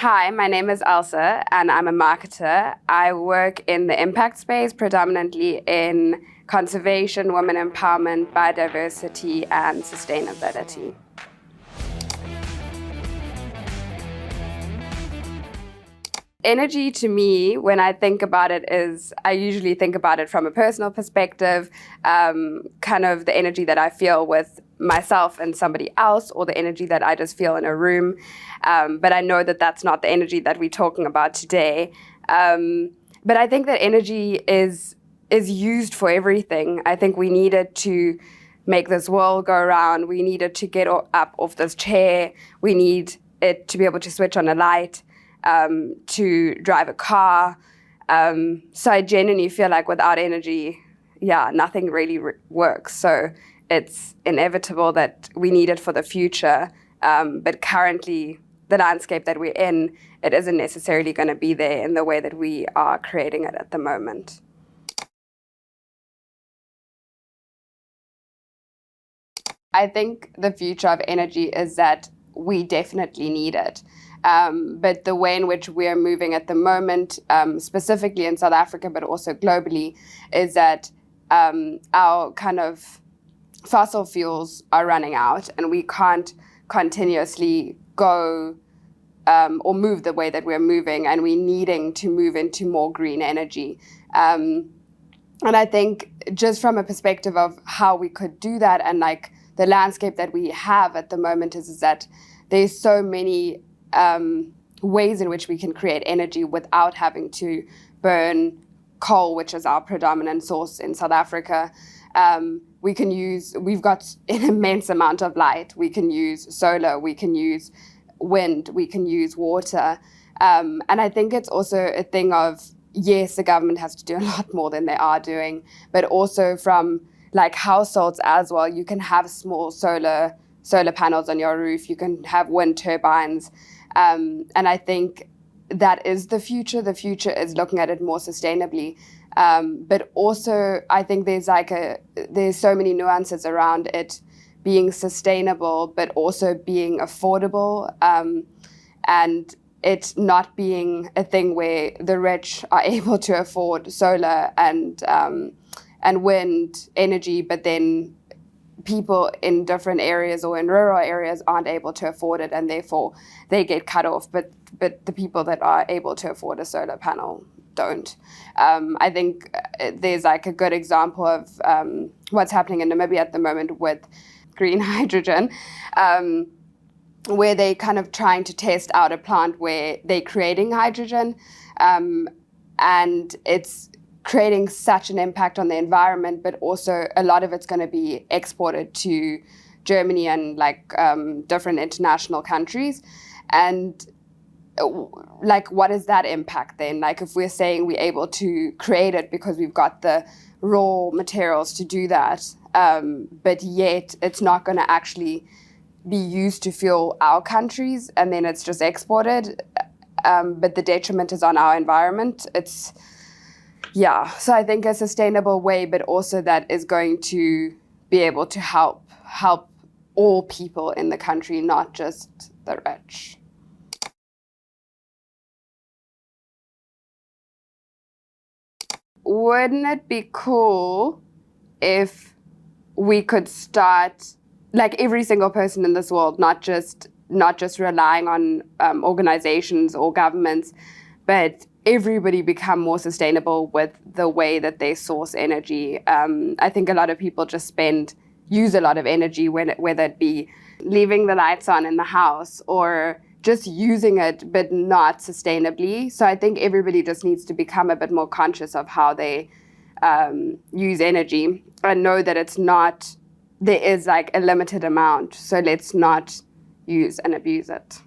Hi, my name is Elsa, and I'm a marketer. I work in the impact space, predominantly in conservation, women empowerment, biodiversity, and sustainability. Energy to me, when I think about it, I usually think about it from a personal perspective, kind of the energy that I feel with myself and somebody else, or the energy that I just feel in a room. But I know that that's not the energy that we're talking about today. But I think that energy is used for everything. I think we need it to make this world go around. We need it to get up off this chair. We need it to be able to switch on a light. To drive a car. So I genuinely feel like without energy, nothing really works. So it's inevitable that we need it for the future. But currently, the landscape that we're in, it isn't necessarily going to be there in the way that we are creating it at the moment. I think the future of energy is that we definitely need it. But the way in which we're moving at the moment, specifically in South Africa, but also globally, is that our kind of fossil fuels are running out, and we can't continuously go or move the way that we're moving, and we're needing to move into more green energy. And I think just from a perspective of how we could do that, and like the landscape that we have at the moment is that there's so many ways in which we can create energy without having to burn coal, which is our predominant source in South Africa. We've got an immense amount of light. We can use solar, we can use wind, we can use water. And I think it's also a thing of, yes, the government has to do a lot more than they are doing, but also from like households as well. You can have small solar panels on your roof, you can have wind turbines. And I think that is the future. The future is looking at it more sustainably. But also, I think there's so many nuances around it being sustainable, but also being affordable, and it not being a thing where the rich are able to afford solar and wind energy, but then people in different areas or in rural areas aren't able to afford it, and therefore they get cut off. But the people that are able to afford a solar panel don't. I think there's like a good example of what's happening in Namibia at the moment with green hydrogen, where they kind of trying to test out a plant where they're creating hydrogen, and it's creating such an impact on the environment, but also a lot of it's going to be exported to Germany and like different international countries. And like, what is that impact then? Like, if we're saying we're able to create it because we've got the raw materials to do that, but yet it's not going to actually be used to fuel our countries, and then it's just exported, but the detriment is on our environment. So I think a sustainable way, but also that is going to be able to help all people in the country, not just the rich. Wouldn't it be cool if we could start, like every single person in this world, not just relying on organizations or governments, but everybody become more sustainable with the way that they source energy. I think a lot of people just use a lot of energy, whether it be leaving the lights on in the house or just using it, but not sustainably. So I think everybody just needs to become a bit more conscious of how they use energy and know that there is like a limited amount. So let's not use and abuse it.